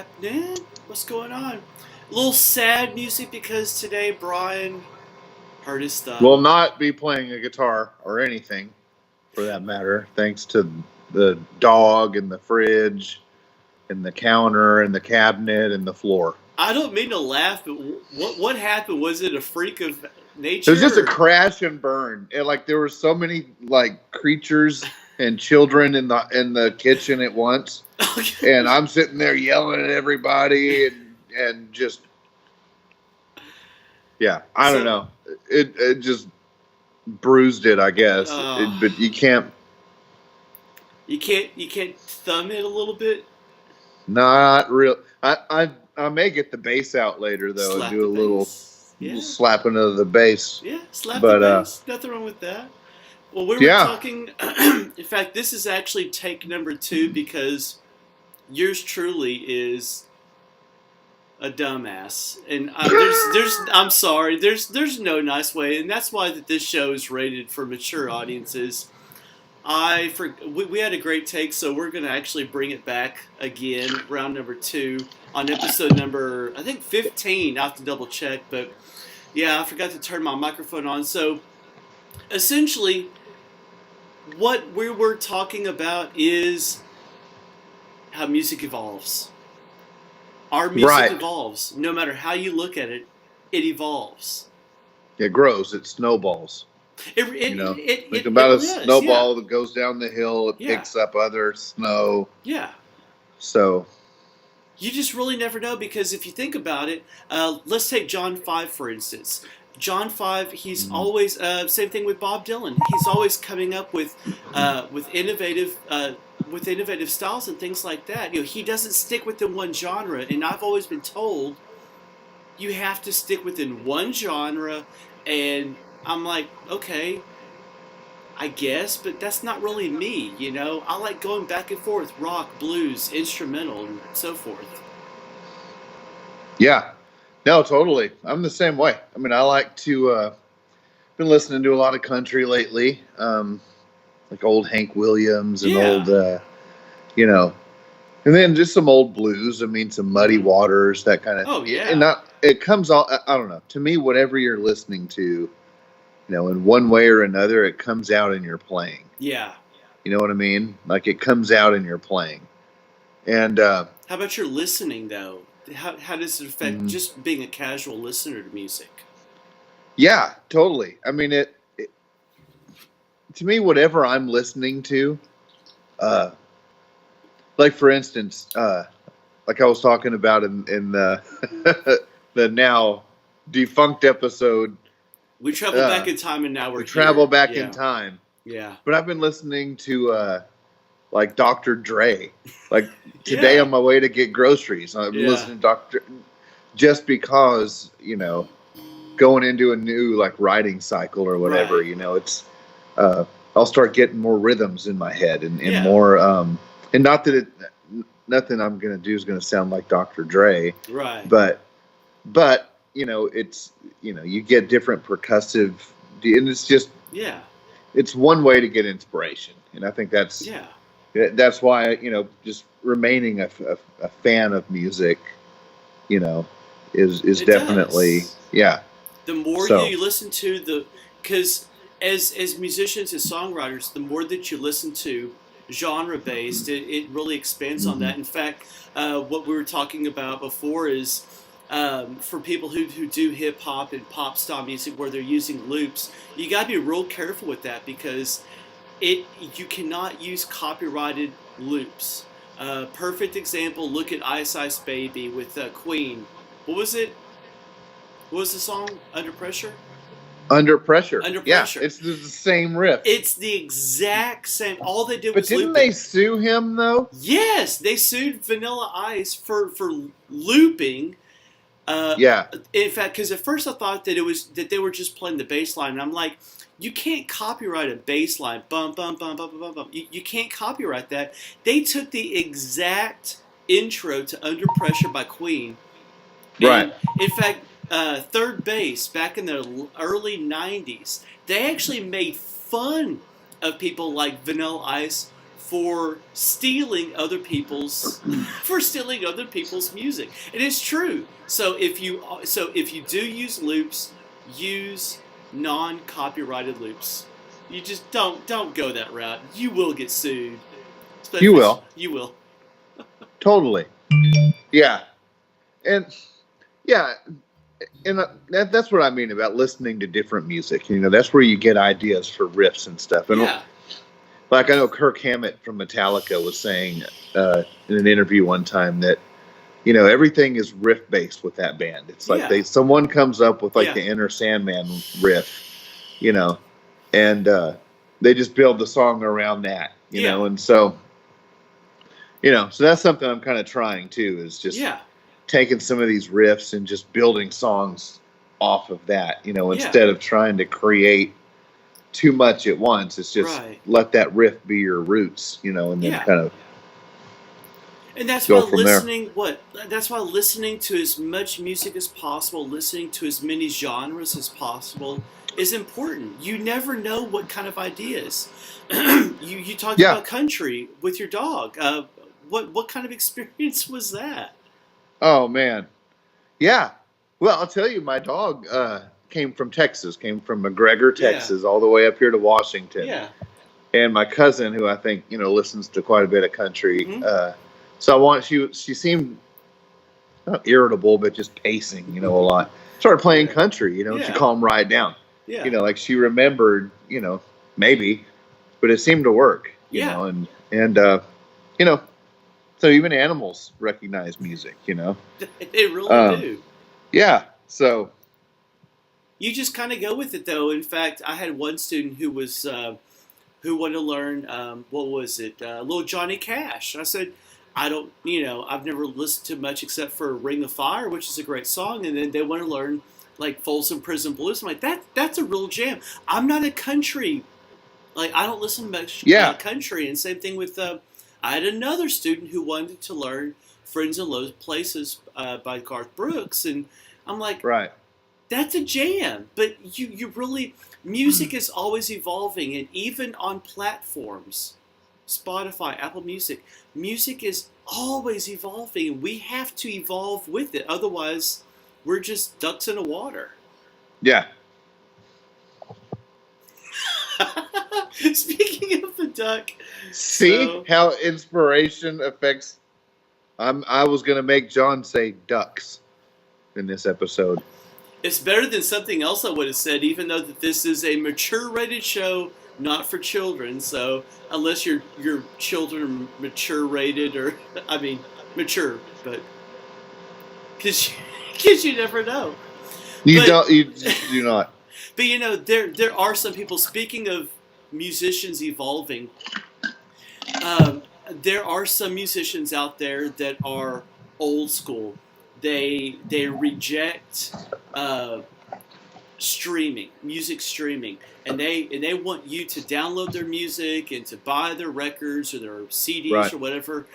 happening? What's going on? A little sad music because today Brian hurt his Will thumb. not be playing a guitar or anything for that matter, thanks to the dog and the fridge and the counter and the cabinet and the floor. I don't mean to laugh, but what happened? Was it a freak of It was just a nature? Or? crash and burn. There were so many creatures and children in the kitchen at once, and I'm sitting there yelling at everybody and just I don't know. It just bruised it, I guess. But you can't. You can't thumb it a little bit. Not real. I may get the bass out later though Slap and do a the little bass. slapping of the bass. Yeah, slap But the bass. Nothing wrong with that. Well, we were talking. In fact, this is actually take number 2 because yours truly is a dumbass, and I'm sorry. There's no nice way, and that's why that this show is rated for mature audiences. We had a great take, so we're gonna actually bring it back again, round number 2 on episode number I think 15. I have to double check, but yeah, I forgot to turn my microphone on. So essentially, what we were talking about is how music evolves. Our music evolves. No matter how you look at it, it evolves. It grows. It snowballs. Think about a snowball that goes down the hill. It picks up other snow. Yeah. So you just really never know, because if you think about it, let's take John 5 for instance. John 5, he's always same thing with Bob Dylan. He's always coming up with innovative styles and things like that. He doesn't stick within one genre, and I've always been told you have to stick within one genre, and I'm like, okay, I guess, but that's not really me, I like going back and forth, rock, blues, instrumental, and so forth. Yeah. No, totally. I'm the same way. I mean, I like to, been listening to a lot of country lately, like old Hank Williams and old, and then just some old blues. I mean, some Muddy Waters, that kind of. Oh yeah. And it comes all. I don't know. To me, whatever you're listening to, in one way or another, it comes out in your playing. Yeah. You know what I mean? Like it comes out in your playing. And how about your listening though? How does it affect just being a casual listener to music? Yeah, totally. I mean, it to me, whatever I'm listening to, like for instance, like I was talking about in the the now defunct episode. We travel back in time, and now we travel back in time. Yeah. But I've been listening to like Dr. Dre. Like today on my way to get groceries, I've been listening to Dr. just because, going into a new writing cycle or whatever, it's I'll start getting more rhythms in my head and more and not that nothing I'm going to do is going to sound like Dr. Dre. Right. But it's you get different percussive, and it's just it's one way to get inspiration, and I think that's why just remaining a fan of music, is definitely The more you listen to because as musicians, as songwriters, the more that you listen to genre based, it really expands on that. In fact, what we were talking about before is for people who do hip hop and pop style music where they're using loops, you got to be real careful with that, because you cannot use copyrighted loops. Perfect example, look at Ice Ice Baby with Queen. What was it? What was the song? Under Pressure? Under Pressure. Under Pressure. Yeah, it's the same riff. It's the exact same. All they did was But didn't they sue him, though? Yes, they sued Vanilla Ice for looping. In fact, because at first I thought that they were just playing the bass line, and I'm like, you can't copyright a bass line. Bum, bum, bum, bum, bum, bum. You can't copyright that. They took the exact intro to Under Pressure by Queen. Right. In fact, Third Base, back in the early 90s, they actually made fun of people like Vanilla Ice for stealing other people's music. And it's true. So if you do use loops, use non-copyrighted loops. You just don't go that route. You will get sued. You will. You will. Totally. Yeah. And yeah, and that's what I mean about listening to different music. You know, that's where you get ideas for riffs and stuff. And like I know Kirk Hammett from Metallica was saying in an interview one time that, you know, everything is riff based with that band. It's like someone comes up with like the Enter Sandman riff, you know, and they just build the song around that, you know, and so, you know, so that's something I'm kind of trying too, is just taking some of these riffs and just building songs off of that, you know, instead of trying to create too much at once. It's just let that riff be your roots, you know, and then kind of. And that's why that's why listening to as much music as possible, listening to as many genres as possible is important. You never know what kind of ideas. you talked about country with your dog. What kind of experience was that? Oh man. Yeah. Well, I'll tell you, my dog came from Texas, came from McGregor, Texas, all the way up here to Washington. Yeah. And my cousin, who I think, you know, listens to quite a bit of country, so she seemed not irritable, but just pacing, you know, a lot. Started playing country, you know, she calmed right down. Yeah. You know, like she remembered, you know, maybe, but it seemed to work, you know, and you know, so even animals recognize music, you know. They really do. Yeah. So you just kind of go with it, though. In fact, I had one student who was who wanted to learn what was it, Little Johnny Cash. I said, I don't, you know, I've never listened to much except for Ring of Fire, which is a great song, and then they want to learn like Folsom Prison Blues. I'm like, that's a real jam. I'm not a country, like I don't listen much to country. And same thing with I had another student who wanted to learn Friends in Low Places by Garth Brooks, and I'm like, that's a jam. But you really, music is always evolving, and even on platforms, Spotify, Apple Music, music is always evolving, and we have to evolve with it. Otherwise, we're just ducks in the water. Yeah. Speaking of the duck, see how inspiration affects. I was gonna make John say ducks in this episode. It's better than something else I would have said, even though that this is a mature rated show, not for children. So unless your children are mature rated, or I mean mature, but because you never know. You do not. But you know, there are some people. Speaking of musicians evolving, there are some musicians out there that are old school. They reject music streaming, and they want you to download their music and to buy their records or their CDs or whatever,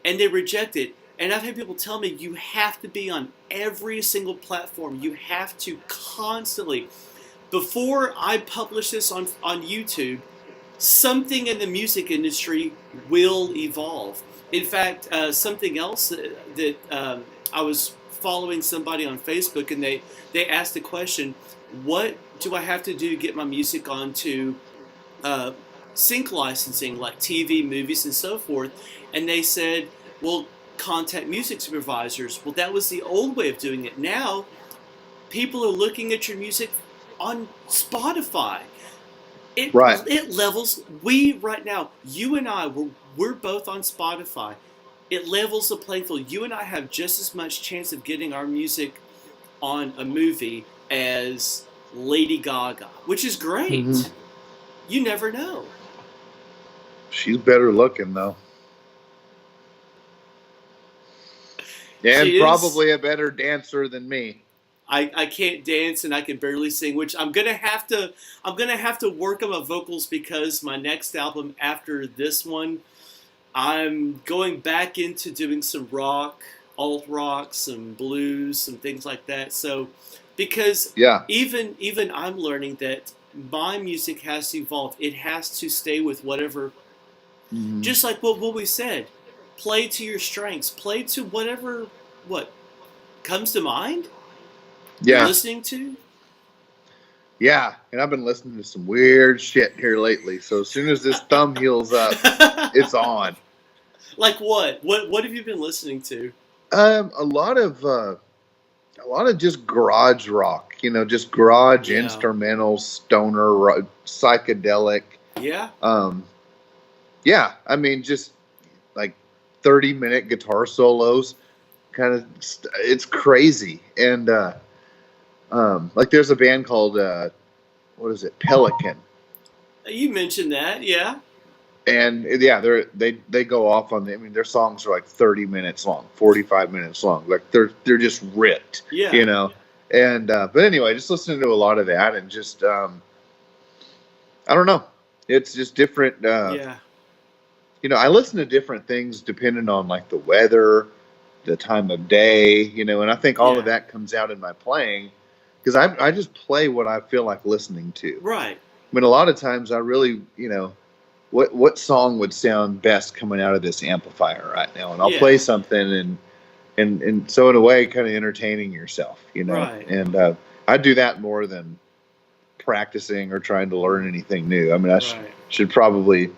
and they reject it. And I've had people tell me, you have to be on every single platform. You have to constantly. Before I publish this on YouTube, something in the music industry will evolve. In fact, something else that I was following somebody on Facebook, and they asked the question, what do I have to do to get my music onto sync licensing, like TV, movies, and so forth? And they said, well, contact music supervisors. Well, that was the old way of doing it. Now, people are looking at your music on Spotify. It levels. Right now, you and I, we're both on Spotify. It levels the playing field. You and I have just as much chance of getting our music on a movie as Lady Gaga, which is great. Mm-hmm. You never know. She's better looking, though. And probably a better dancer than me. I can't dance and I can barely sing, which I'm gonna have to work on my vocals, because my next album after this one, I'm going back into doing some rock, alt rock, some blues, some things like that. So because even I'm learning that my music has to evolve. It has to stay with whatever Mm-hmm. Just like what we said, play to your strengths. Play to whatever what comes to mind. Yeah. You're listening to. Yeah, and I've been listening to some weird shit here lately. So as soon as this thumb heals up, it's on. Like what? What have you been listening to? A lot of just garage rock. Just garage instrumental, stoner, psychedelic. Yeah. Yeah. I mean, just like 30-minute guitar solos. Kind of, it's crazy. And like there's a band called what is it, Pelican. You mentioned that, yeah. And yeah, they go off on their songs are like 30 minutes long, 45 minutes long. Like they're just ripped. Yeah. And but anyway, just listening to a lot of that and just I don't know. It's just different yeah. I listen to different things depending on like the weather, the time of day, and I think all of that comes out in my playing because I just play what I feel like listening to. Right. I mean, a lot of times I really, what song would sound best coming out of this amplifier right now, and I'll play something and so in a way, kind of entertaining yourself, Right. And I do that more than practicing or trying to learn anything new. I mean, I should probably.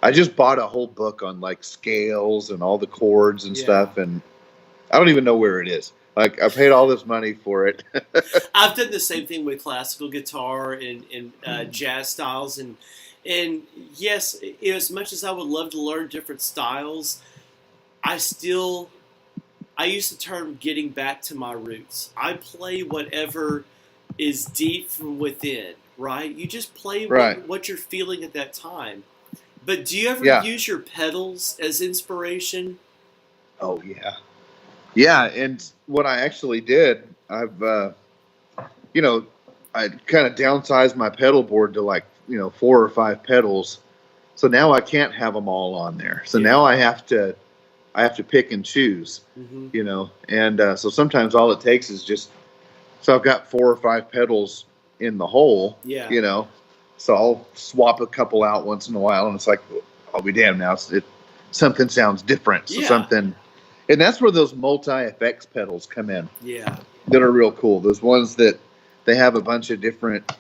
I just bought a whole book on like scales and all the chords and stuff, and I don't even know where it is. Like I paid all this money for it. I've done the same thing with classical guitar and jazz styles, and yes, as much as I would love to learn different styles, I use the term getting back to my roots. I play whatever is deep from within, right? You just play what you're feeling at that time. But do you ever use your pedals as inspiration? Oh, yeah. Yeah, and what I actually did, I've, I kind of downsized my pedal board to like, 4 or 5 pedals. So now I can't have them all on there. So now I have to pick and choose, and so sometimes all it takes is so I've got 4 or 5 pedals in the hole, so I'll swap a couple out once in a while, and it's like, I'll be damned now. Something sounds different. So something, and that's where those multi-effects pedals come in. Yeah. That are real cool. Those ones that they have a bunch of different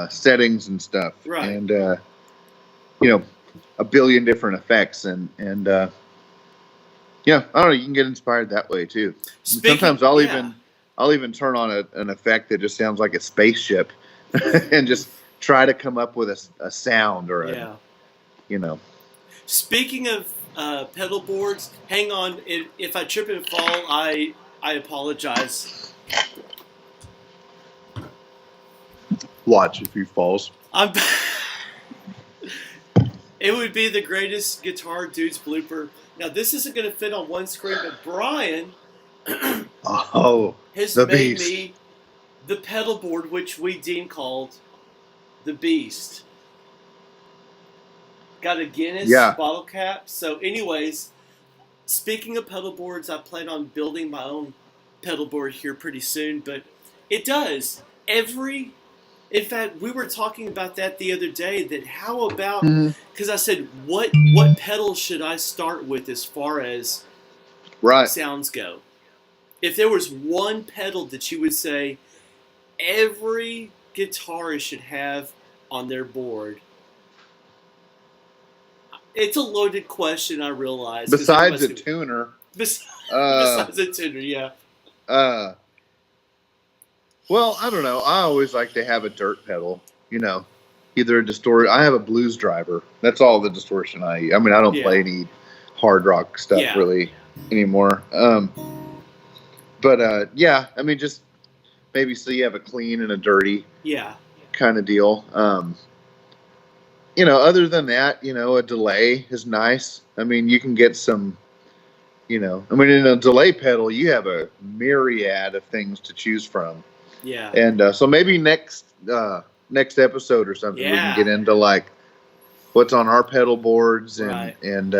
settings and stuff. Right. And, a billion different effects. And I don't know, you can get inspired that way too. Sometimes I'll even turn on an effect that just sounds like a spaceship and just try to come up with a sound or Speaking of pedal boards, hang on. If I trip and fall, I apologize. Watch if he falls. It would be the greatest guitar dudes blooper. Now this isn't going to fit on one screen, but Brian has made me the pedal board, which we deem called the Beast. Got a Guinness bottle cap. So anyways, speaking of pedal boards, I plan on building my own pedal board here pretty soon, but it does. In fact, we were talking about that the other day, that how about, because I said, what pedal should I start with as far as sounds go? If there was one pedal that you would say every guitarist should have on their board, it's a loaded question, I realize. Besides a tuner. Besides a tuner, yeah. Well, I don't know. I always like to have a dirt pedal, either a distortion. I have a blues driver. That's all the distortion I use. I mean, I don't play any hard rock stuff really anymore. But I mean, just maybe so you have a clean and a dirty kind of deal. Other than that, a delay is nice. I mean, you can get some, in a delay pedal, you have a myriad of things to choose from. Yeah. And so maybe next episode or something, we can get into like what's on our pedal boards and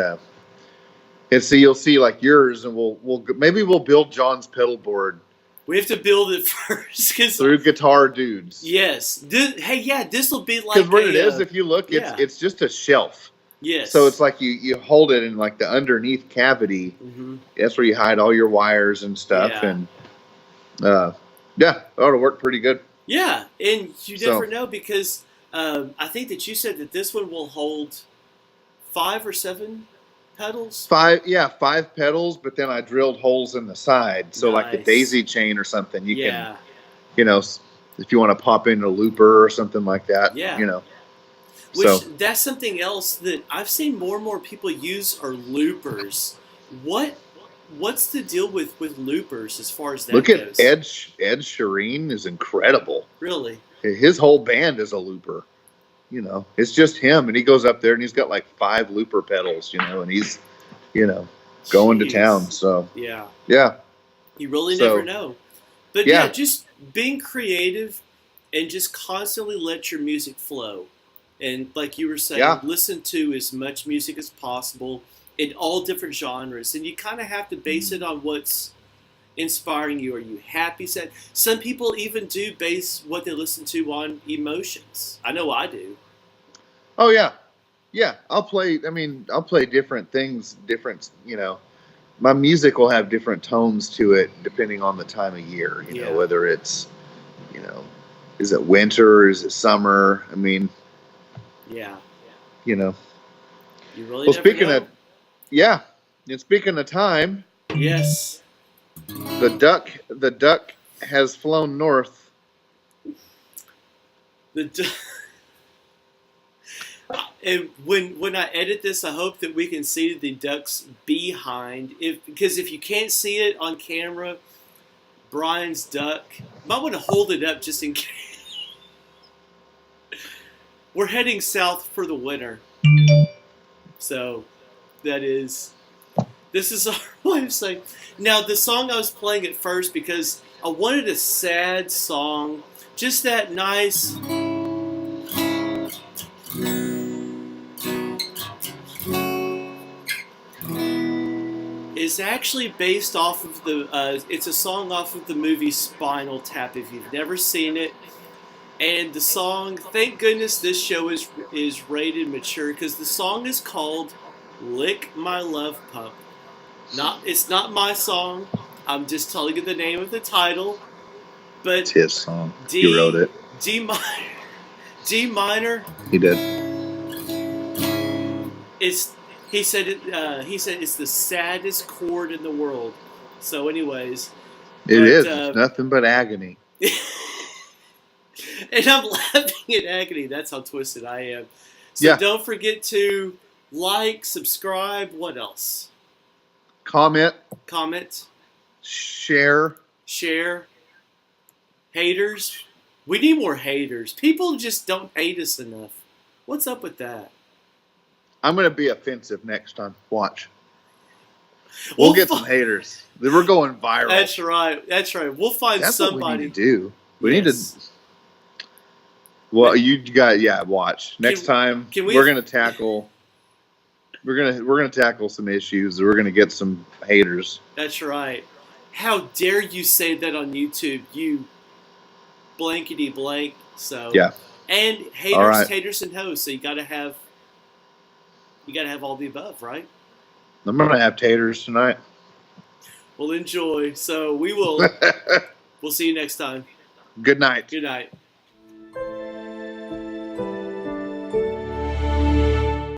so you'll see like yours, and we'll build John's pedal board. We have to build it first through Guitar Dudes. Yes. This will be like because what it is, if you look, it's just a shelf. Yes. So it's like you hold it in like the underneath cavity. Mm-hmm. That's where you hide all your wires and stuff. Yeah. And yeah, that ought to work pretty good. Yeah, and you never know because I think that you said that this one will hold 5 or 7 pedals. 5 pedals, but then I drilled holes in the side, so like a daisy chain or something. You can, if you want to pop in a looper or something like that. Yeah. Which that's something else that I've seen more and more people use are loopers. What's the deal with loopers as far as that goes? Look at Ed Sheeran is incredible. Really? His whole band is a looper. It's just him, and he goes up there and he's got like 5 looper pedals, and he's, going to town. So yeah. You really never know. But yeah, just being creative and just constantly let your music flow. And like you were saying, listen to as much music as possible in all different genres. And you kind of have to base it on what's inspiring you. Are you happy? Sad? Some people even do base what they listen to on emotions. I know I do. Oh, yeah. Yeah, I'll play different things, my music will have different tones to it depending on the time of year, whether it's, is it winter, is it summer? Yeah. You really speaking know. And speaking of time. Yes. The duck has flown north. And when I edit this, I hope that we can see the duck's behind. Because if you can't see it on camera, Brian's duck. Might want to hold it up just in case. We're heading south for the winter. So this is our way of saying. Now, the song I was playing at first because I wanted a sad song, just that nice. It's actually based off of it's a song off of the movie Spinal Tap, if you've never seen it. And the song, thank goodness this show is rated mature, because the song is called Lick My Love Pump. It's not my song. I'm just telling you the name of the title. But it's his song. He wrote it. D minor. He did. He said it's the saddest chord in the world. So anyways. It is. It's nothing but agony. And I'm laughing at agony. That's how twisted I am. So don't forget to like, subscribe. What else? Comment. Share. Haters. We need more haters. People just don't hate us enough. What's up with that? I'm going to be offensive next time. Watch. We'll get some haters. We're going viral. That's right. We'll find somebody. What we need to do. We need to. Well, you got watch. Next time we're going to tackle. We're gonna tackle some issues. We're gonna get some haters. That's right. How dare you say that on YouTube? You blankety blank. So and haters, taters, and hoes. So you gotta have all the above, right? I'm gonna have taters tonight. Well, enjoy. So we'll see you next time. Good night. Good night.